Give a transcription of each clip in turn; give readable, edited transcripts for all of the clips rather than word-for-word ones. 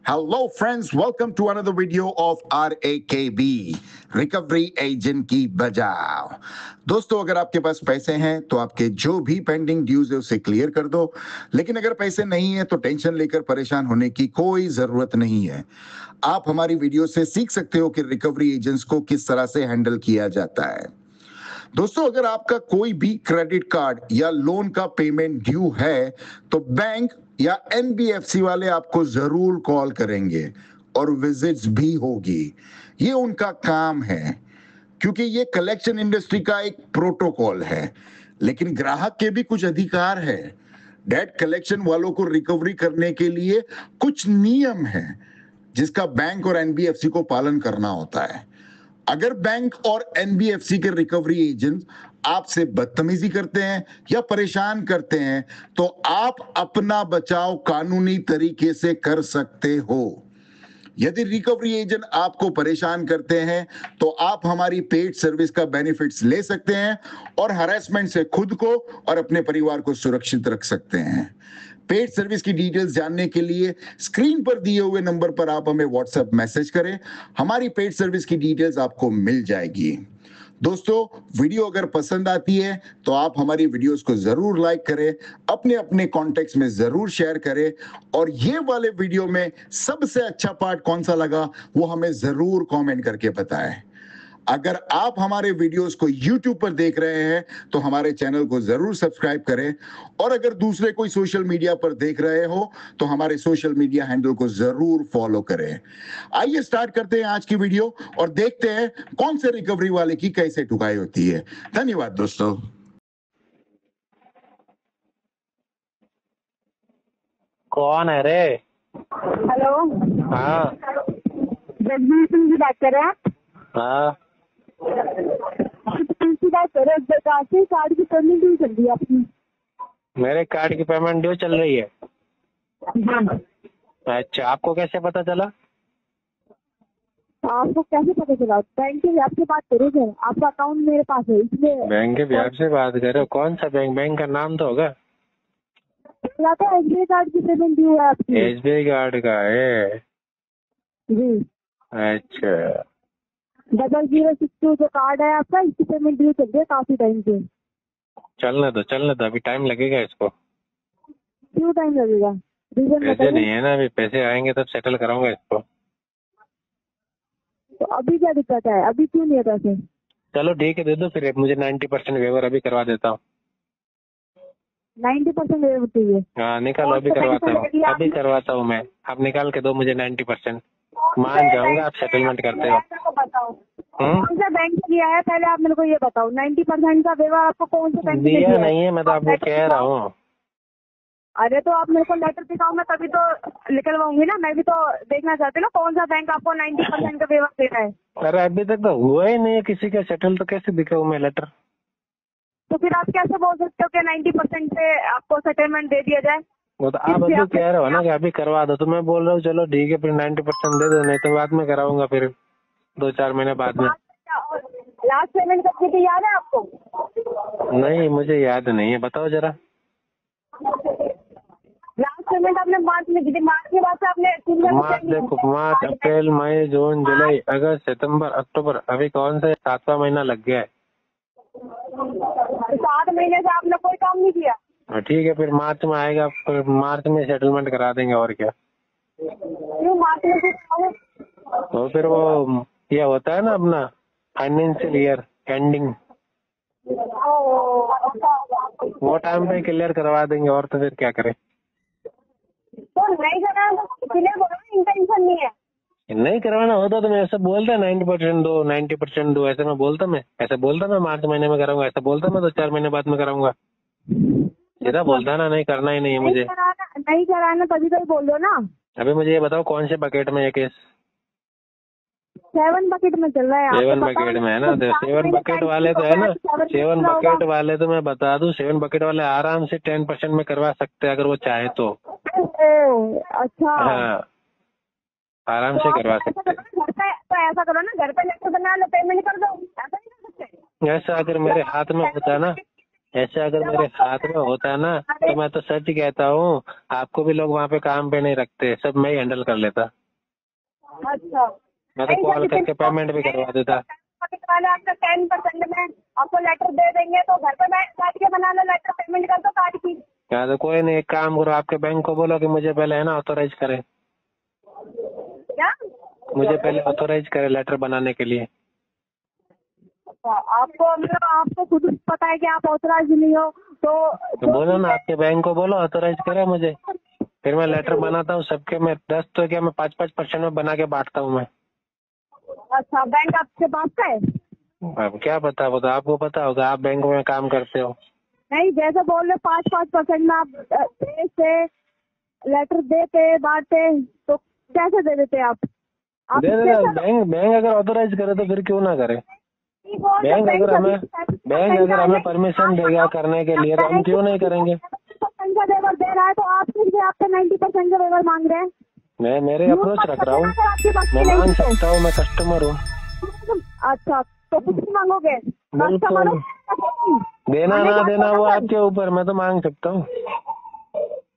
Hello friends, welcome to another video of RAKB, recovery agent की बजाओ। दोस्तों, अगर आपके पास पैसे हैं तो आपके जो भी पेंडिंग ड्यूज है उसे क्लियर कर दो, लेकिन अगर पैसे नहीं है तो टेंशन लेकर परेशान होने की कोई जरूरत नहीं है। आप हमारी वीडियो से सीख सकते हो कि रिकवरी एजेंट्स को किस तरह से हैंडल किया जाता है। दोस्तों, अगर आपका कोई भी क्रेडिट कार्ड या लोन का पेमेंट ड्यू है तो बैंक या एनबीएफसी वाले आपको जरूर कॉल करेंगे और विजिट्स भी होगी। ये उनका काम है, क्योंकि ये कलेक्शन इंडस्ट्री का एक प्रोटोकॉल है। लेकिन ग्राहक के भी कुछ अधिकार है। डेट कलेक्शन वालों को रिकवरी करने के लिए कुछ नियम है जिसका बैंक और एनबीएफसी को पालन करना होता है। अगर बैंक और एनबीएफसी के रिकवरी एजेंट आपसे बदतमीजी करते हैं या परेशान करते हैं तो आप अपना बचाव कानूनी तरीके से कर सकते हो। यदि रिकवरी एजेंट आपको परेशान करते हैं तो आप हमारी पेड सर्विस का बेनिफिट्स ले सकते हैं और हरासमेंट से खुद को और अपने परिवार को सुरक्षित रख सकते हैं। पेड सर्विस की डिटेल्स जानने के लिए स्क्रीन पर दिए हुए नंबर पर आप हमें व्हाट्सएप मैसेज करें। हमारी पेड सर्विस की डिटेल्स आपको मिल जाएगी। दोस्तों, वीडियो अगर पसंद आती है तो आप हमारी वीडियोस को जरूर लाइक करें, अपने अपने कॉन्टेक्ट्स में जरूर शेयर करें और ये वाले वीडियो में सबसे अच्छा पार्ट कौन सा लगा वो हमें जरूर कमेंट करके बताएं। अगर आप हमारे वीडियोस को YouTube पर देख रहे हैं तो हमारे चैनल को जरूर सब्सक्राइब करें और अगर दूसरे कोई सोशल मीडिया पर देख रहे हो तो हमारे सोशल मीडिया हैंडल को जरूर फॉलो करें। आइए स्टार्ट करते हैं आज की वीडियो और देखते हैं कौन से रिकवरी वाले की कैसे ठुकाई होती है। धन्यवाद दोस्तों। कौन है रे? हेलो। हाँ जगदीश सिंह जी बात कर रहे हैं आप? हाँ की बात कर रहे हैं। से कार्ड की पेमेंट ड्यू चल रही है आपकी। मेरे कार्ड की पेमेंट ड्यू चल रही है। हाँ। अच्छा, आपको कैसे पता चला? आपको कैसे पता चला? बैंक के आपसे बात करो सर, आपका अकाउंट मेरे पास है इसलिए। बैंक के ब्याज से बात कर रहे हो? कौन सा बैंक? बैंक का नाम तो होगा। एसबीआई कार्ड की पेमेंट ड्यू है आपकी। एसबीआई कार्ड का है जी। अच्छा, 0062 जो कार्ड है आपका, इसकी पेमेंट ड्यू चल रही है काफी टाइम से। चलने दो अभी टाइम लगेगा इसको। क्यों टाइम लगेगा? रीजन पैसे बताइए। नहीं है ना, अभी पैसे आएंगे तब सेटल कराऊंगा इसको। तो अभी क्या दिक्कत है? अभी क्यों नहीं है पैसे? चलो ठीक है, दे दो फिर। मुझे 90% वेवर अभी करवा देता हूँ। 90% वेव चाहिए? हाँ निकालो, अभी करवाता हूँ मैं। आप निकाल के दो मुझे 90%। मान जाऊंगा आप सेटलमेंट करते हो। बताओ कौन सा बैंक से लिया है, पहले आप मेरे को ये बताओ। 90% का वेवर आपको कौन से बैंक से दिया दिया नहीं है, मैं तो आपको कह रहा हूँ। अरे तो आप मेरे को लेटर दिखाओ, मैं तभी तो निकलवाऊंगी ना। मैं भी तो देखना चाहती हूँ ना कौन सा बैंक आपको 90% का वेवर दे रहा है। अरे अभी तक तो हुआ ही नहीं है किसी का सेटल, तो कैसे दिखाऊं मैं लेटर? तो फिर आप कैसे बोल सकते हो कि 90% पे आपको सेटलमेंट दे दिया जाए? वो तो आप अभी कह रहे हो ना कि अभी करवा दो, तो मैं बोल रहा हूँ चलो ठीक है फिर 90% दे दो, नहीं तो बाद में कराऊंगा फिर 2-4 महीने बाद में। लास्ट पेमेंट कब की थी याद है आपको? नहीं मुझे याद नहीं है, बताओ जरा। लास्ट पेमेंट आपने मार्च में की थी। मार्च के बाद से आपने मार्च, अप्रैल, मई, जून, जुलाई, अगस्त, सितंबर, अक्टूबर, अभी कौन सा 7वां महीना लग गया है। 7 महीने से आपने कोई काम नहीं किया। ठीक है फिर मार्च में आएगा, फिर मार्च में सेटलमेंट करा देंगे और क्या। क्यों मार्च में? तो फिर वो ये होता है ना अपना फाइनेंशियल ईयर एंडिंग, वो टाइम पे क्लियर करवा देंगे और तो फिर क्या करें। तो नहीं कराना तो क्लियर बोलो, इंटेंशन नहीं है। नहीं करवाना होता तो मैं ऐसा बोलता 90% दो ऐसे मैं बोलता। मैं मार्च महीने में कराऊंगा, ऐसा बोलता मैं 2-4 महीने बाद में कराऊंगा। सीधा बोलता ना, नहीं करना ही नहीं है मुझे। नहीं कराना तभी तो बोल दो ना। अभी मुझे ये बताओ कौन से बकेट में ये केस? 7 बकेट में चल रहा है। 7 बकेट में है ना? तो 7 बकेट वाले तो है ना, 7 बकेट वाले तो मैं बता दूं, 7 बकेट वाले आराम से 10% में करवा सकते हैं अगर वो चाहे तो। अच्छा हाँ आराम से करवा सकते हैं। घर पे तो ऐसा करो ना, घर पे लेकर बना लो, पेमेंट कर दो। ऐसा नहीं कर सकते? ऐसा अगर मेरे हाथ में होता ना, ऐसे अगर मेरे हाथ में होता है ना तो मैं तो सच कहता हूँ, आपको भी लोग वहाँ पे काम पे नहीं रखते, सब मैं ही हैंडल कर लेता। अच्छा, मैं तो कॉल करके पेमेंट भी करवा देता। वाले आपका 10% में आपको लेटर दे देंगे, तो घर पे बैठ के बना लो लेटर, पेमेंट कर दो कार्ड की। क्या तो कोई नहीं, एक काम करो, आपके बैंक को बोलो कि मुझे पहले है ना ऑथोराइज करे, क्या? मुझे पहले ऑथोराइज करे लेटर बनाने के लिए। आपको मतलब आपको खुद पता है कि आप ऑथराइज नहीं हो, तो बोलो ना, आपके बैंक को बोलो ऑथोराइज करे मुझे, फिर मैं लेटर बनाता हूँ सबके। मैं 10 तो क्या, मैं 5% में बना के बांटता हूँ मैं। अच्छा, बैंक आपके पास का है? अब क्या पता, वो तो आपको पता होगा, आप बैंक में काम करते हो। नहीं, जैसे बोल रहे 5% में आप से लेटर देते बांटते, तो कैसे दे देते आप? दे देना, बैंक अगर ऑथोराइज करे तो फिर क्यों ना करे। बैंक अगर हमें परमिशन देगा करने के लिए तो हम क्यों नहीं करेंगे। 90% का वेवर दे रहा है, तो आप फिर आपसे 90% का वेवर मांग रहे हैं। मैं मेरे अप्रोच रख रहा हूँ, मैं मांग सकता हूँ, मैं कस्टमर हूँ। अच्छा, तो कुछ नहीं मांगोगे? बिल्कुल, देना ना देना वो आपके ऊपर, मैं तो मांग सकता हूँ।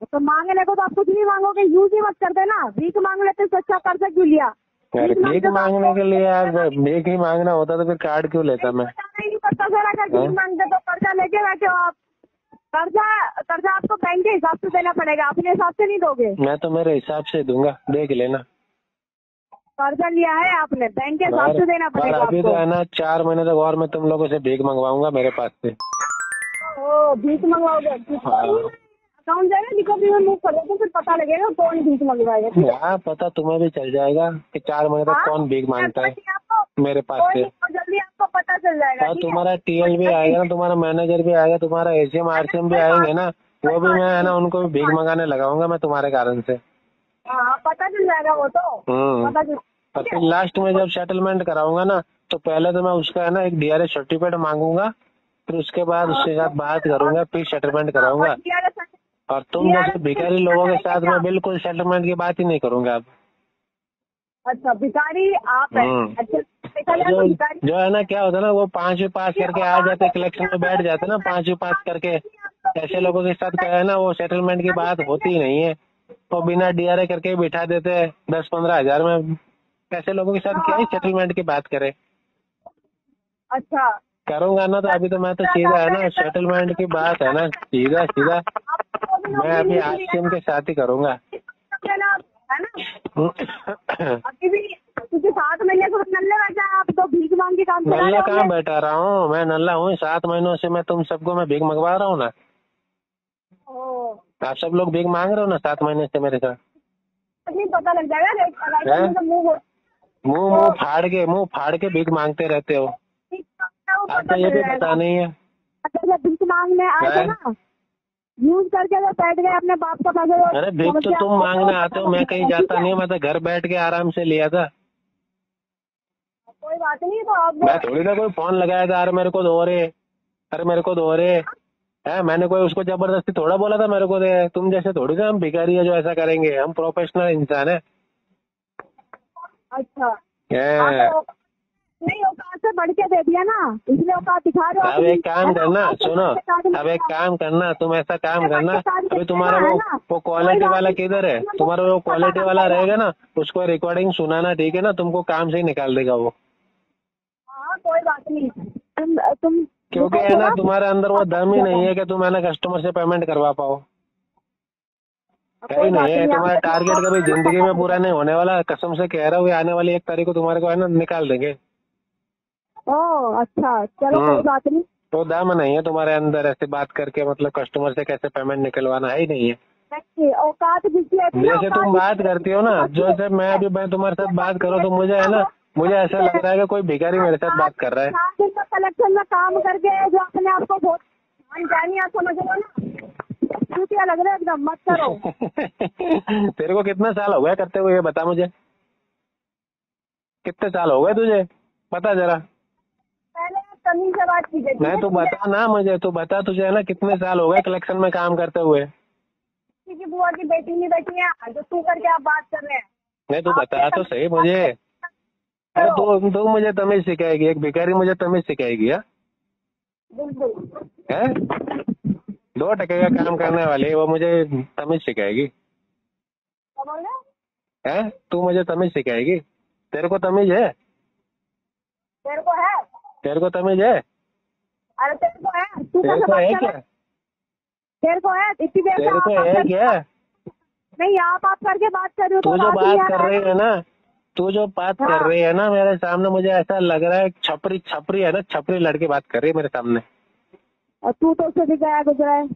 तो मांगने को तो आप कुछ नहीं मांगोगे, यूज ही मत कर देना। भीख मांग लेते तो अच्छा कर्जा क्यों लिया? यार भीख मांगने के लिए, यार भीख ही मांगना होता तो फिर कार्ड क्यों लेता मैं। नहीं पता सर, अगर भीख मांगते तो कर्जा लेके बैठे हो आप। कर्जा आपको बैंक के हिसाब से देना पड़ेगा, अपने हिसाब से नहीं दोगे। मैं तो मेरे हिसाब से दूंगा, देख लेना। कर्जा लिया है आपने, बैंक के हिसाब से देना पड़ेगा अभी तो है ना 4 महीने तक और मैं तुम लोगों से भीख मंगवाऊंगा मेरे पास से। ओ, भीख मंगवाओगे? अकाउंट जाएगा रिकवरी में मूव करोगे तो फिर पता लगेगा कौन भीख मंगवाएगा। हाँ, पता तुम्हें भी चल जाएगा कि 4 महीने तक कौन भीख मांगता है मेरे पास से। जल्दी आपको पता चल जाएगा। और तुम्हारा टीएल भी आएगा ना, तुम्हारा मैनेजर भी आएगा, तुम्हारा एसीएम आरसीएम भी आएंगे ना, वो भी मैं है ना उनको भी भीख मंगाने लगाऊंगा मैं तुम्हारे कारण से। हाँ, पता चल जाएगा वो तो। और फिर लास्ट में जब सेटलमेंट कराऊंगा ना, तो पहले तो मैं उसका है ना एक डीआरएस सर्टिफिकेट मांगूंगा, फिर उसके बाद उसके साथ बात करूंगा, फिर सेटलमेंट कराऊंगा। और तुम जैसे भिखारी लोगों के साथ मैं बिल्कुल सेटलमेंट की बात ही नहीं करूंगा अब। अच्छा, भिखारी आप हैं? अच्छा, जो है ना, क्या होता है ना, वो 5वीं पास करके आ जाते, कलेक्शन में बैठ जाते ना 5वीं पास करके, ऐसे लोगों के साथ क्या है ना, वो सेटलमेंट की बात होती ही नहीं है, तो बिना डीआरए करके बिठा देते हैं 10-15 हजार में। ऐसे लोगों के साथ क्या ही सेटलमेंट की बात करे। अच्छा, करूंगा ना, तो अभी तो मैं तो सीधा है ना सेटलमेंट की बात है ना, सीधा सीधा मैं अभी आरसीएम के साथ ही करूंगा। है ना? अभी भी क्योंकि 7 महीने से नल्ले बैठा है, आप तो भीख मांग के काम करा रहे हो। नल्ला कहाँ बैठा रहा हूँ मैं, नल्ला हूँ 7 महीनों से मैं तुम सबको मैं भीख मंगवा रहा हूँ ना। आप सब लोग भीख मांग रहे हो ना 7 महीने से मेरे साथ। नहीं पता लग जाएगा, मुंह फाड़ के भीख मांगते रहते हो, आपको ये भी पता नहीं है। जब भीख मांगने आए थे ना, यूज करके तो बैठ गए अपने बाप का पैसा। अरे भीख तो तुम मांगने आते हो, मैं कहीं जाता नहीं, मैं तो घर बैठ के आराम से लिया था। कोई बात नहीं, तो अब मैं थोड़ी ना कोई फोन लगाया था, अरे मेरे को दो रे, अरे मेरे को दो रे है, मैंने कोई उसको जबरदस्ती थोड़ा बोला था मेरे को दे। तुम जैसे थोड़ी ना हम भिखारी है जो ऐसा करेंगे, हम प्रोफेशनल इंसान है। अच्छा, नहीं औकात से बढ़ के दे दिया ना, इसलिए औकात दिखा रहे हो। अब एक काम करना, सुनो, अब एक काम करना, तुम ऐसा काम करना, अभी तुम्हारा वो क्वालिटी वाला किधर है, तुम्हारा वो क्वालिटी वाला रहेगा ना, उसको रिकॉर्डिंग सुनाना, ठीक है ना, तुमको काम से ही निकाल देगा वो। हाँ, कोई बात नहीं, तुम क्योंकि है ना तुम्हारे अंदर वो दम ही नहीं है कि तुम है ना कस्टमर से पेमेंट करवा पाओ, कहीं नहीं है। तुम्हारा टारगेट कभी जिंदगी में पूरा नहीं होने वाला, कसम से कह रहा हूँ, आने वाली 1 तारीख को तुम्हारे को है ना निकाल देंगे। ओह अच्छा, चलो कोई बात नहीं। तो दम नहीं है तुम्हारे अंदर ऐसे बात करके, मतलब कस्टमर से कैसे पेमेंट निकलवाना है ही नहीं है। औकात जैसे तुम बात करती हो ना, जो जब मैं तुम्हारे साथ बात करूँ तो मुझे है ना, मुझे ऐसा लग रहा है कि कोई भिखारी मेरे साथ बात कर रहा है। कलेक्शन में काम करके जो अपने आप को बहुत जानिए, आप समझ लो ना, चूतिया लग रहा है एकदम, मत करो। तेरे को कितना साल हो गया करते हुए, ये बता मुझे, कितने साल हो गए तुझे, पता जरा। पहले तमीज से बात कीजिए। नहीं तो बता ना मुझे, तो बता तुझे है ना कितने साल हो गए कलेक्शन में काम करते हुए। किसी बुआ की बेटी नहीं बैठी है जो तू करके आप बात कर रहे हैं। नहीं तो बता तो सही मुझे। अरे तू मुझे तमीज सिखाएगी, एक भिखारी मुझे तमीज सिखाएगी? बिल्कुल। है 2 टके का काम करने वाली वो मुझे तमीज सिखाएगी? क्या बोल रहे? है तू मुझे तमीज सिखाएगी? तेरे को तमीज है? तेरे को है? तेरे को तमीज है? अरे तेरे को है? तू तेरे कैसे को बात है कर क्या? रहा है? तेरे को है? इतनी देर से तेरे को आप है क्या? नहीं आप करके बात कर रही हो तू तो जो बात ही नहीं बात आ कर रहा रही है है ना, तू जो बात कर हाँ। रही है ना मेरे सामने, मुझे ऐसा लग रहा है छपरी छपरी है ना, छपरी लड़के बात कर रही है मेरे सामने। और तू तो उससे भी गया गुजरा है।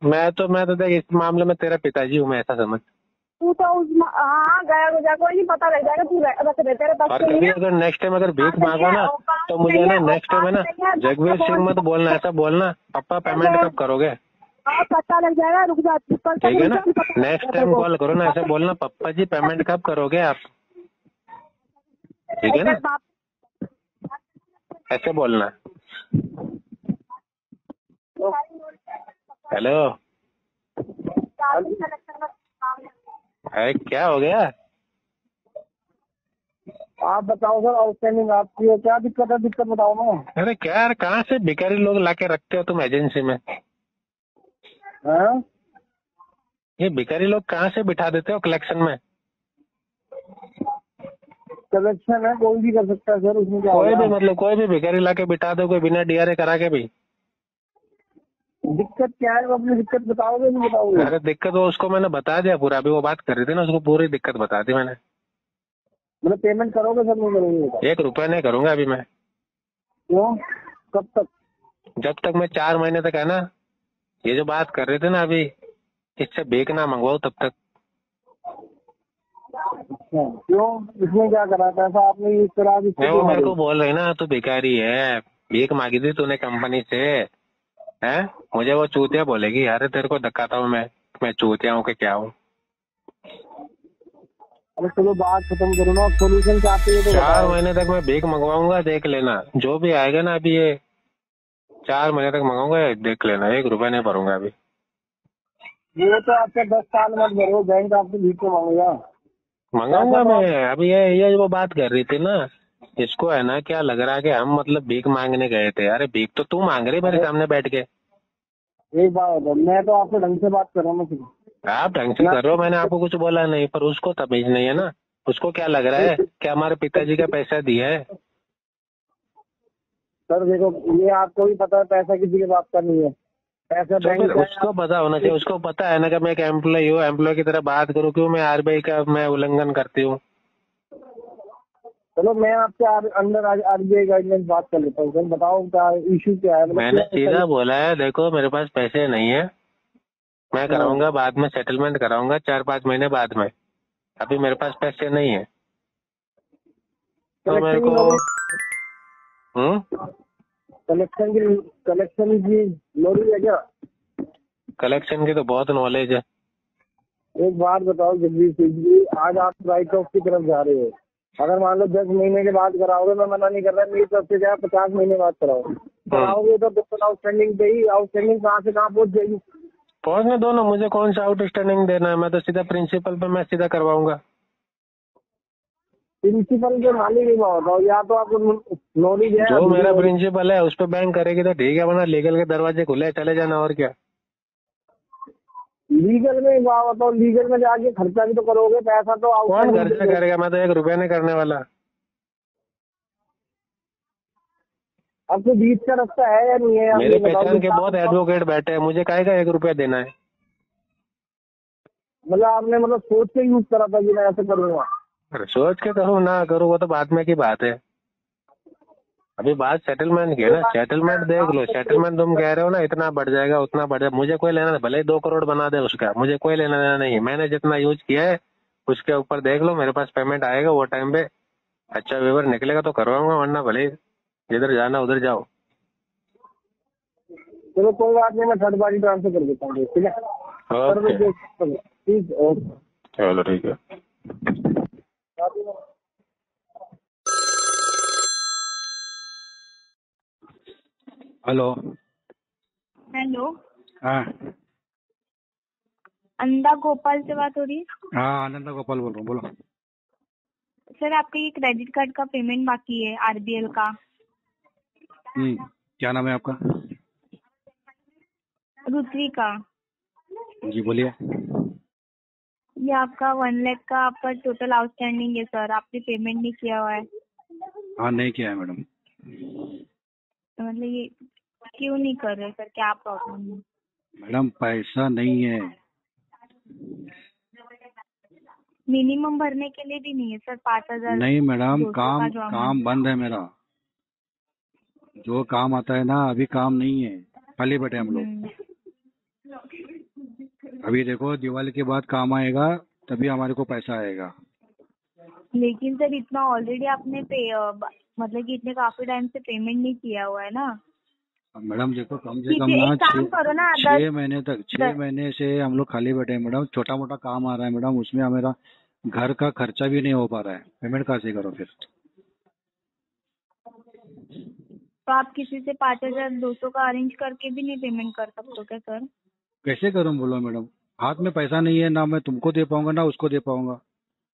मैं तो देख इस मामले में तेरा पिताजी हूँ, मैं ऐसा समझ। तू तो हाँ गया गुजरा, कोई नहीं पता लग जाएगा। तू रख दे, तेरे पास और नहीं कभी है। अगर नेक्स्ट टाइम अगर भीख औकात नहीं मांगो है, ना, औकात तो मुझे नहीं ना है, नेक्स्ट टाइम है ना, औकात नहीं है, जगवीर सिंह मत बोलना, ऐसा बोलना पापा पेमेंट कब करोगे? हाँ पता लग जाएगा, रुक जा, कल तक ठीक है रुक ना? जा, पता लग नेक्स्ट जाएगा तेरे टाइम को। कॉल करो ना, ऐसा बोलना पप्पा जी पेमेंट कब करोगे आप? ठीक है तेरे ना? बाप ऐसे बोलना। हेलो, अरे क्या हो गया? आप बताओ सर, आउटस्टैंडिंग आपकी है, क्या दिक्कत है? दिक्कत बताओ ना। अरे क्या यार, कहाँ से भिखारी लोग लाके रखते हो तुम एजेंसी में? हैं? ये भिखारी लोग कहाँ से बिठा देते हो कलेक्शन में? कलेक्शन है, कोई भी कर सकता है सर, उसमें क्या कोई होगा? भी मतलब कोई भी भिखारी लाके बिठा दो, कोई बिना डीआरए करा के भी? दिक्कत क्या है? अपनी दिक्कत बताओगे नहीं बताओगे? अरे दिक्कत वो उसको मैंने बता दिया पूरा, अभी वो बात कर रही थी ना, उसको पूरी दिक्कत बता दी मैंने। मतलब पेमेंट करोगे सर, नहीं करोगे बताओ? 1 रुपया नहीं करूंगा अभी मैं, क्यों? कब तक? जब तक मैं 4 महीने तक है ना, ये जो बात कर रहे थे ना अभी, इससे भीख ना मंगवाओ तब तक। अच्छा, क्यों? इसमें क्या करा? पैसा आपने यूज करा कि मैं वो मेरे को बोल रही ना, तू भिखारी है, भीख मांगी थी तूने कंपनी से, है? मुझे वो चूतिया बोलेगी, अरे तेरे को धक्काता हूँ मैं चूतिया हूँ कि क्या हूँ? अरे चलो बात खत्म करो ना, सोल्यूशन चाहते हो तो 4 बताओ। महीने तक मैं भीख मंगवाऊंगा, देख लेना जो भी आएगा ना अभी, ये 4 महीने तक मंगाऊंगा, देख लेना, 1 रुपया नहीं भरूंगा अभी। ये तो आपका 10 साल मत भरो, बैंक आपसे भीख को मांगेगा। मंगाऊंगा पैसा तो मैं अभी। ये वो बात कर रही थी ना, इसको है ना क्या लग रहा है कि हम मतलब भीख मांगने गए थे? अरे भीख तो तू मांग रही मेरे सामने बैठ के। एक बात बताओ, मैं तो आपसे ढंग से बात कर रहा हूँ ना सिर्फ। आप ढंग से कर रहे हो, मैंने आपको कुछ बोला नहीं, पर उसको तमीज नहीं है ना। उसको क्या लग रहा है कि हमारे पिताजी का पैसा दिया है? सर देखो, ये आपको भी पता है पैसा किसी के बाप का नहीं है, पैसा तो बैंक फिर का है। उसको पता होना चाहिए, उसको पता है ना कि मैं एक एम्प्लॉय हूँ, एम्प्लॉय की तरह बात करूँ, क्यों मैं आरबीआई का मैं उल्लंघन करती हूँ? चलो मैं आपसे अंडर आरबीआई गाइडलाइंस बात कर लेता हूँ। सर बताओ क्या इशू क्या है? मैंने सीधा बोला है, देखो मेरे पास पैसे नहीं है, मैं कराऊंगा बाद में, सेटलमेंट कराऊंगा 4-5 महीने बाद में, अभी मेरे पास पैसे नहीं है। तो मेरे को कलेक्शन की नॉलेज है क्या? कलेक्शन की तो बहुत नॉलेज है। एक बात बताओ जगदीश सिंह जी, आज आप राइट ऑफ की तरफ जा रहे हो। अगर मान लो 10 महीने के बाद कराओगे, मैं मना नहीं कर रहा, मेरी तरफ से क्या 50 महीने बाद कराओगे तो बिल्कुल आउटस्टैंडिंग पे ही, आउटस्टैंडिंग कहाँ से कहाँ पहुँच जाएगी? पहुंचने दो ना, मुझे कौन सा आउटस्टैंडिंग देना है? मैं तो सीधा प्रिंसिपल पे मैं सीधा करवाऊंगा। प्रिंसिपल के मालिक नहीं बताओ, या तो आपको नॉलेज है। जो मेरा प्रिंसिपल है उस पर बैंक करेगी तो ठीक है, वरना लीगल के दरवाजे खुले, चले जाना, और क्या। लीगल में बताओ, लीगल में जाके खर्चा भी तो करोगे, पैसा तो कौन खर्चा करेगा? मैं तो 1 रुपया नहीं करने वाला। आपको बीच का रास्ता है या नहीं है? मेरे पहचान के बहुत एडवोकेट बैठे हैं, मुझे काहे का 1 रुपया देना है? मतलब आपने सोच के यूज करा था कि मैं ऐसे करूंगा? अरे सोच के करूँ ना करूँ वो तो बाद में की बात है, अभी बात सेटलमेंट की है ना। सेटलमेंट देख लो, सेटलमेंट तुम कह रहे हो ना इतना बढ़ जाएगा उतना बढ़ जाएगा, मुझे कोई लेना नहीं, भले ही 2 करोड़ बना दे उसका, मुझे कोई लेना देना नहीं है। मैंने जितना यूज किया है उसके ऊपर देख लो, मेरे पास पेमेंट आएगा वो टाइम पे, अच्छा वेवर निकलेगा तो करवाऊंगा, वरना भले ही जिधर जाना उधर जाओ। चलो कोई बात नहीं, मैं थर्ड पार्टी ट्रांसफर कर देता हूँ, ठीक है? ठीक, ओके, चलो ठीक है। हेलो। हेलो, हाँ अंदा गोपाल से बात हो रही है? हाँ, आनंद गोपाल बोल रहा हूँ, बोलो। सर आपके ये क्रेडिट कार्ड का पेमेंट बाकी है आरबीएल का। क्या नाम है आपका? रुद्रिका। जी बोलिए। ये आपका 1 लाख का आपका टोटल आउटस्टैंडिंग है सर, आपने पेमेंट नहीं किया हुआ है। हाँ नहीं किया है मैडम। तो मतलब ये क्यों नहीं कर रहे सर, क्या प्रॉब्लम है? मैडम पैसा नहीं है। मिनिमम भरने के लिए भी नहीं है सर, 5,000 नहीं मैडम, 200 का काम जो काम amount बंद है मेरा। जो काम आता है ना, अभी काम नहीं है, खाली बैठे हम लोग। अभी देखो दिवाली के बाद काम आएगा, तभी हमारे को पैसा आएगा। लेकिन सर इतना ऑलरेडी आपने मतलब कि इतने काफी टाइम से पेमेंट नहीं किया हुआ है ना। अब मैडम देखो कम से कम ना एक काम करो ना, 6 महीने तक, 6 महीने से हम लोग खाली बैठे हैं मैडम। छोटा मोटा काम आ रहा है मैडम, उसमें हमारा घर का खर्चा भी नहीं हो पा रहा है। पेमेंट कहाँ से करो फिर? तो आप किसी से 5,200 का अरेंज करके भी नहीं पेमेंट कर सकते हो क्या सर? कैसे करूँ बोलो मैडम? हाथ में पैसा नहीं है, ना मैं तुमको दे पाऊंगा ना उसको दे पाऊंगा।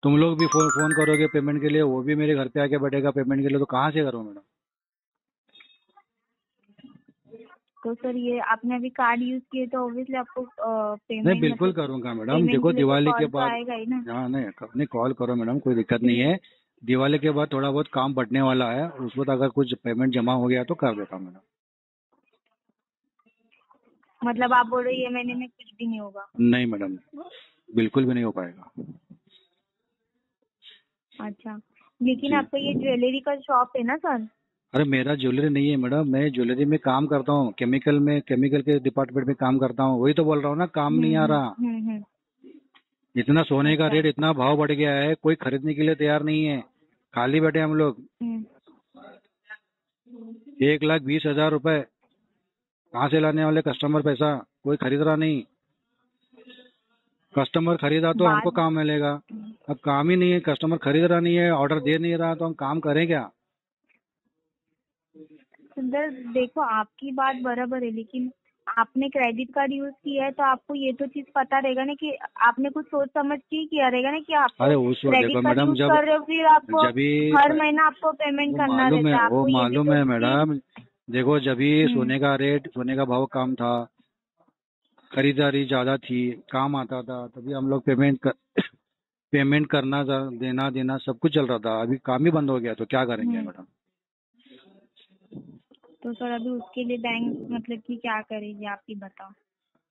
तुम लोग भी फोन करोगे पेमेंट के लिए, वो भी मेरे घर पे आके बैठेगा पेमेंट के लिए, तो कहाँ से करूँ मैडम? तो सर ये आपने अभी कार्ड यूज किए तो ऑब्वियसली आपको पेमेंट नहीं बिल्कुल करूंगा मैडम। देखो दिवाली के बाद, आएगा ही ना। हाँ नहीं कॉल करो मैडम, कोई दिक्कत नहीं है। दिवाली के बाद थोड़ा बहुत काम बढ़ने वाला है, उस वक्त अगर कुछ पेमेंट जमा हो गया तो कर देता मैडम। मतलब आप बोल रहे ये महीने में कुछ भी नहीं होगा? नहीं मैडम, बिल्कुल भी नहीं हो पाएगा। अच्छा, लेकिन आपका ये ज्वेलरी का शॉप है ना सर? अरे मेरा ज्वेलरी नहीं है मैडम, मैं ज्वेलरी में काम करता हूँ, केमिकल के डिपार्टमेंट में काम करता हूँ। वही तो बोल रहा हूँ ना, काम नहीं आ रहा। इतना सोने का रेट, इतना भाव बढ़ गया है, कोई खरीदने के लिए तैयार नहीं है। खाली बैठे हम लोग। 1,20,000 रुपए कहाँ से लाने वाले कस्टमर? पैसा कोई खरीद रहा नहीं। कस्टमर खरीदा तो हमको काम मिलेगा, अब काम ही नहीं है, कस्टमर खरीद रहा नहीं है, ऑर्डर दे नहीं रहा, तो हम काम करें क्या? सुंदर देखो, आपकी बात बराबर है, लेकिन आपने क्रेडिट कार्ड यूज किया है तो आपको ये तो चीज पता रहेगा ना कि आपने कुछ सोच समझ के किया रहेगा ना कि आप क्रेडिट कार्ड यूज कर रहे हो, फिर आपको हर महीना आपको पेमेंट करना रहता है। वो मालूम है मैडम। देखो जब भी सोने का भाव कम था, खरीदारी ज्यादा थी, काम आता था, तभी हम लोग पेमेंट करना, देना सब कुछ चल रहा था। अभी काम ही बंद हो गया तो क्या करेंगे मैडम? तो सर अभी उसके लिए बैंक मतलब कि क्या करेगी आप ही बताओ।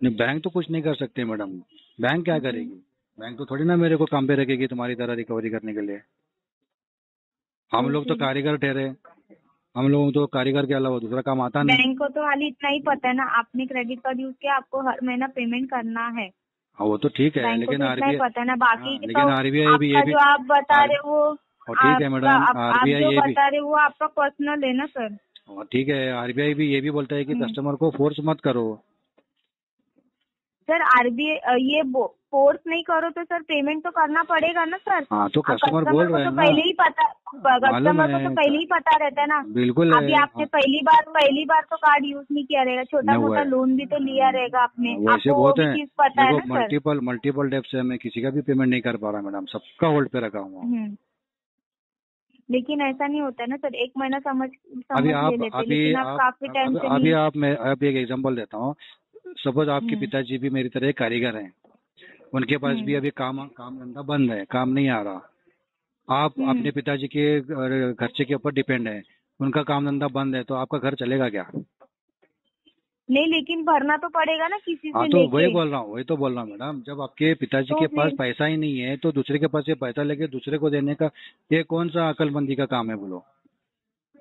नहीं, बैंक तो कुछ नहीं कर सकते मैडम। बैंक क्या करेगी? बैंक तो थोड़ी ना मेरे को काम पे रखेगी तुम्हारी तरह रिकवरी करने के लिए। हम लोग तो कारीगर ठहरे, हम लोगों तो कारीगर के अलावा दूसरा काम आता नहीं। बैंक को तो हाल इतना ही पता है ना, आपने क्रेडिट कार्ड यूज किया, आपको हर महीना पेमेंट करना है। हाँ वो तो ठीक है, लेकिन आरबीआई पता है ना, बाकी लेकिन आरबीआई भी ये भी जो आप बता रहे हो ठीक है मैडम, आरबीआई ये भी बता रहे वो आपका पर्सनल है ना सर। ठीक है, आरबीआई भी ये भी बोलता है कि कस्टमर को फोर्स मत करो। सर आरबीआई ये फोर्स नहीं करो तो सर पेमेंट तो करना पड़ेगा ना सर। हाँ तो कस्टमर बोल रहे हैं ना, पहले ही पता, कस्टमर को तो पहले ही पता रहता है ना। बिल्कुल। अभी आपने पहली बार तो कार्ड यूज नहीं किया रहेगा, छोटा मोटा लोन भी तो लिया रहेगा आपने, वैसे बहुत है। चीज पता है ना सर। मल्टीपल डेट से मैं किसी का भी पेमेंट नहीं कर पा रहा मैडम, सबका होल्ड पे रखा हुआ। लेकिन ऐसा नहीं होता है ना सर, एक महीना समझ अभी आप काफी टाइम से अभी एक एग्जांपल देता हूँ। सपोज आपके पिताजी भी मेरी तरह कारीगर हैं, उनके पास भी अभी काम धंधा बंद है, काम नहीं आ रहा। आप अपने पिताजी के खर्चे के ऊपर डिपेंड है, उनका काम धंधा बंद है, तो आपका घर चलेगा क्या? नहीं, लेकिन भरना तो पड़ेगा ना किसी से। हाँ तो वही तो बोल रहा हूँ मैडम, जब आपके पिताजी के पास पैसा ही नहीं है तो दूसरे के पास ये पैसा लेके दूसरे को देने का ये कौन सा अक्लमंदी का काम है बोलो?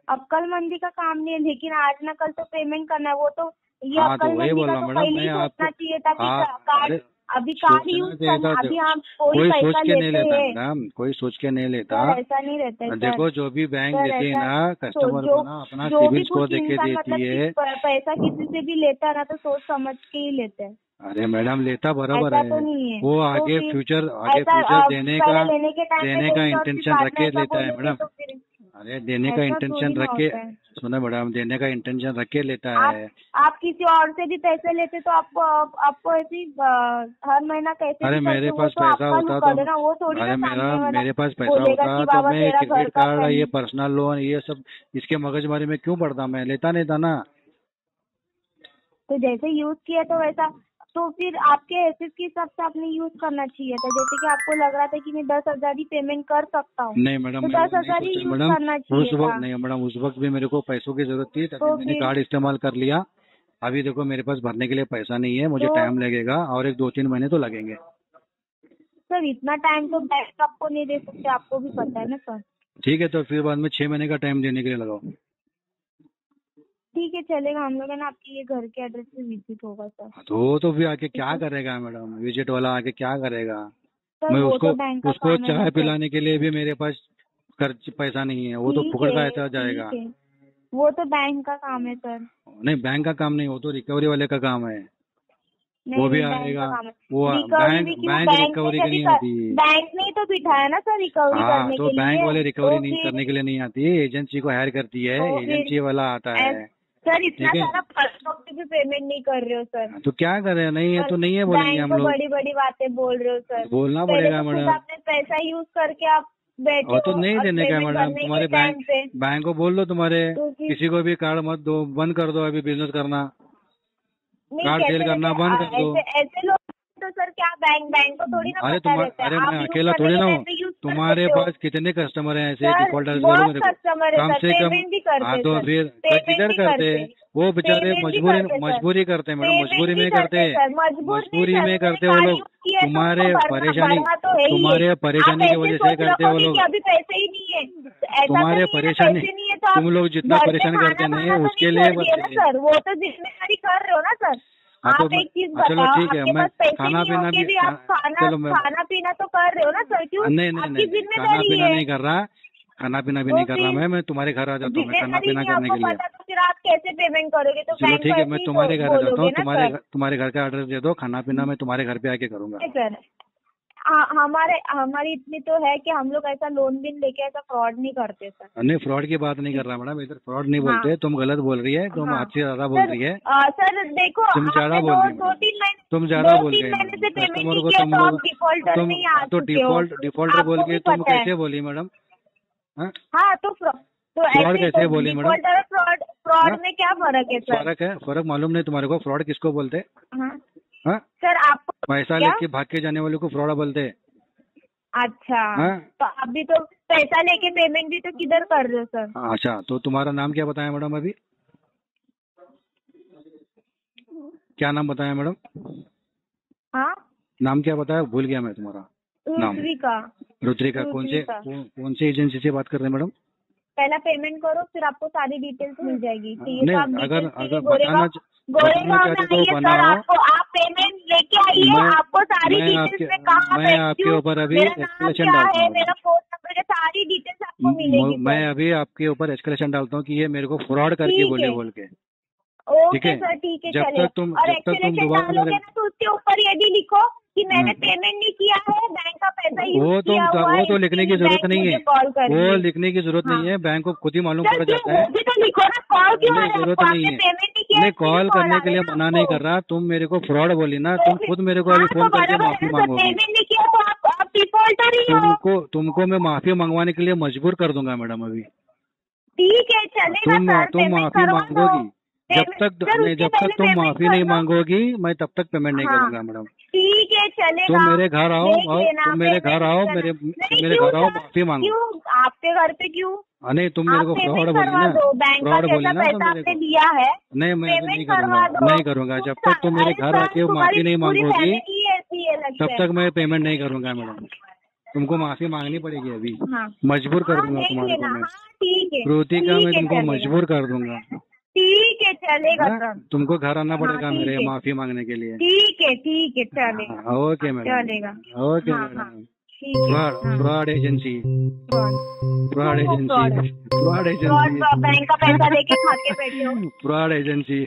अक्लमंदी का काम नहीं है, लेकिन आज ना कल तो पेमेंट करना है, वो तो ये हाँ तो वही बोल रहा हूँ मैडम, मैं आपको चाहिए था कि कार्ड अभी कार्ड यूज करना, अभी हम कोई सोच के नहीं लेता मैडम, कोई सोच के नहीं लेता। ऐसा नहीं रहता है। देखो जो भी बैंक देती है ना कस्टमर को ना, अपना सिबिल स्कोर देख के देती है। पैसा किसी से भी लेता है ना तो सोच समझ के ही लेता है। अरे मैडम लेता बराबर है, तो वो आगे फ्यूचर देने का इंटेंशन रख के लेता है मैडम। अरे देने का इंटेंशन रख के, सुनो मैडम, देने का इंटेंशन रख के लेता है। आप किसी और से भी पैसे लेते तो आपको ऐसी हर महीना कैसे? अरे मेरे पास पैसा होता तो, अरे मेरे पास पैसा होता तो मैं क्रेडिट कार्ड, ये पर्सनल लोन, ये सब इसके मगजमारी में क्यों पड़ता? मैं लेता नहीं था ना। तो जैसे यूज किया तो वैसा, तो फिर आपके एसेस के हिसाब से आपने यूज करना चाहिए था। जैसे कि आपको लग रहा था कि मैं 10,000 ही पेमेंट कर सकता हूँ, नहीं मैडम, तो 10,000 ही यूज करना चाहिए था। नहीं मैडम, उस वक्त भी मेरे को पैसों की जरूरत थी, तभी मैंने कार्ड इस्तेमाल कर लिया। अभी देखो मेरे पास भरने के लिए पैसा नहीं है, मुझे टाइम लगेगा और 1-2-3 महीने तो लगेंगे। सर इतना टाइम तो बैंक आपको नहीं दे सकते, आपको भी पता है ना सर। ठीक है, तो फिर बाद में 6 महीने का टाइम देने के लिए लगाओ। ठीक है चलेगा, हम लोग है ना आपके ये घर के एड्रेस पे विजिट होगा सर। तो फिर आके क्या करेगा मैडम, विजिट वाला आके क्या करेगा? सर मैं वो उसको तो बैंक का उसको काम है ना चाय सर। पिलाने के लिए भी मेरे पास खर्च पैसा नहीं है, वो तो ठीक फुकड़ का है, ऐसा जाएगा। ठीक है। वो तो बैंक का काम है सर। नहीं बैंक का काम नहीं, वो तो रिकवरी वाले का काम है। नहीं, वो भी बैंक आएगा, का काम है। वो रिकवरी भी क्यों? बैंक रिकवरी ने की नहीं कभी आती। बैंक ने ही तो बिठाया ना सर रिकवरी हाँ, करने तो के लिए। बैंक वाले रिकवरी तो नहीं फिर करने के लिए नहीं आती, एजेंसी को हायर करती है, तो फिर एजेंसी वाला आता है। सर इतना ठीक है। सारा फर्स्ट वक्त भी पेमेंट नहीं कर रहे हो सर। तो क्या करें, नहीं है तो नहीं है बोलेंगे बैंक हम को लोग। बड़ी बड़ी बातें बोल रहे हो सर। बोलना पहले पड़ेगा तो खुद मैडम। आपने पैसा यूज करके आप बैठे और तो हो नहीं और देने का पेमेंट मैडम, करने तुम्हारे के टाइम पे बैंक को बोल दो तुम्हारे, तो फिर- किसी को भी कार्ड मत दो, बंद कर दो अभी बिजनेस करना, नहीं, कार्ड कैसे सेल करना लेके- बंद कर दो। ऐसे लोग तो सर क्या बैंक को थोड़ी ना पता रहता है। अरे आप मैं यूज अकेला करने थोड़ी के ना टाइम हूँ, पे यूज कर तुम्हारे सकते हो। पास कितने कस्टमर हैं ऐसे सर, डिफॉल्टर? बहुत मेरे को कस्टमर है कम सर, से कम। पेमेंट भी करते हाँ तो सर, फिर पेमेंट किधर भी करते? वो बेचारे पेमेंट भी करते सर। मजबूरी करते हैं मैडम, पेमेंट मजबूरी भी में करते हैं, सर, मजबूरी में करते वो लोग। तुम्हारे परेशानी तुम्हारे परेशानी की वजह से करते वो लोग। अभी पैसे ही नहीं है, ऐसा तुम्हारे तो नहीं है, परेशानी पैसे नहीं है तो तुम लोग जितना घर पे परेशान खाना करते नहीं खाना तो उसके नहीं लिए छोड़ दिया ना बस। सर, वो तो जिम्मेदारी कर रहे हो ना सर। हाँ, तो आप एक चीज चलो बताओ, ठीक है, आपके मैं पास पैसे खाना नहीं पीना होके भी भी आप चलो मैं खाना पीना तो कर रहे हो ना सर, क्यों? नहीं आपकी खाना जिम्मेदारी पीना है। नहीं कर रहा, खाना पीना भी तो नहीं कर रहा फिर मैं तुम्हारे घर आ जाता हूँ मैं खाना जिम्मेदारी पीना नहीं करने आपको के लिए। पता तो फिर आप कैसे पेमेंट करोगे? तो चलो बैंक ठीक को है, ऐसे मैं ही तुम्हारे घर आ जाता बोलोगे हूँ, ना सर। तुम्हारे घर का एड्रेस दे दो, खाना पीना मैं तुम्हारे घर पे आके करूंगा। सर हमारी इतनी तो है कि हम लोग ऐसा लोन भी लेके ऐसा फ्रॉड नहीं करते सर। नहीं फ्रॉड की बात नहीं कर रहा मैडम, इधर फ्रॉड नहीं बोलते। हाँ। तुम गलत बोल रही है, तुम हाँ। हद से ज्यादा बोल रही है। सर देखो, तुम ज्यादा आपने बोल रही दो तीन महीने तुम ज्यादा बोल रही महीने से पेमेंट कस्टमर नहीं को किया तुम तो आप लोग डिफॉल्टर नहीं आ तो चुके हो। डिफॉल्टर बोल आपको के भी तुम पता है। कैसे बोली मैडम? हाँ? हाँ तो फ्रॉड कैसे बोली मैडम? फ्रॉड में क्या फर्क है सर? फर्क मालूम नहीं तुम्हारे को? फ्रॉड किसको बोलते हैं? हाँ हाँ? सर आपको पैसा क्या? लेके भाग के जाने वाले को फ्रॉड बोलते हैं। अच्छा हाँ? तो आप भी तो पैसा लेके पेमेंट भी तो किधर कर रहे हो सर? अच्छा, तो तुम्हारा नाम क्या बताया मैडम अभी? क्या नाम बताया मैडम? हाँ नाम क्या बताया, भूल गया मैं तुम्हारा नाम। रुद्रिका। कौन से एजेंसी से बात कर रहे हैं मैडम? पहला पेमेंट करो, फिर आपको सारी डिटेल्स मिल जाएगी। नहीं, तो आप अगर गोरेगांव बताना चाहते तो बनाओ। आप पेमेंट लेके आइए, आपको सारी डिटेल्स में कहाँ मैं आपके ऊपर अभी एस्केलेशन डालता हूँ। मेरा फोन नंबर, सारी डिटेल्स आपको मिलेगी। मैं अभी आपके ऊपर एस्केलेशन डालता हूँ कि ये मेरे को फ्रॉड करके बोल के। ओके सर, ठीक है, जब तक तुम दोबारा डालोगे ना तो उसके ऊपर ये भी लिखो कि मैंने पेमेंट नहीं किया है, बैंक का पैसा यूज किया हुआ है। वो तो लिखने की जरूरत नहीं है, वो लिखने की जरूरत नहीं है, बैंक को खुद ही मालूम पड़ जाता है। तो लिखो ना, कॉल क्यों आ रहा है? जरूरत नहीं है, पेमेंट नहीं किया, मैं कॉल करने के लिए मना नहीं कर रहा। तुम मेरे को फ्रॉड बोली ना, तुम खुद मेरे को अभी फोन करके माफी मांगोगी। पेमेंट नहीं किया तो आप डिफॉल्टर ही हो। तुमको मैं माफी मंगवाने के लिए मजबूर कर दूंगा मैडम अभी। ठीक है, चलेगा सर, तुम माफी मांगोगी। जब तक तुम माफी नहीं मांगोगी मैं तब तक पेमेंट नहीं करूंगा मैडम। ठीक है, चलेगा। तुम मेरे घर आओ, मेरे घर आओ, माफी मांगो। आपके घर पे क्यों? नहीं, तुम मेरे को फ्रॉड बोली ना, फ्रॉड बोली ना तुम मेरे को। लिया है नहीं, मैं नहीं करूंगा जब तक तुम मेरे घर आके माफी नहीं मांगोगी, तब तक मैं पेमेंट नहीं करूंगा मैडम। तुमको माफी मांगनी पड़ेगी अभी। मजबूर कर दूंगा तुम्हारे को मैं। रुतिका, मैं तुमको मजबूर कर दूंगा। ठीक है, चलेगा सर। तुमको घर आना पड़ेगा मेरे माफी मांगने के लिए। ठीक है, चलेगा। ओके मैडम, चलेगा। Okay madam. Fraud agency, bank का पैसा लेके खा के बैठे हो। Fraud agency.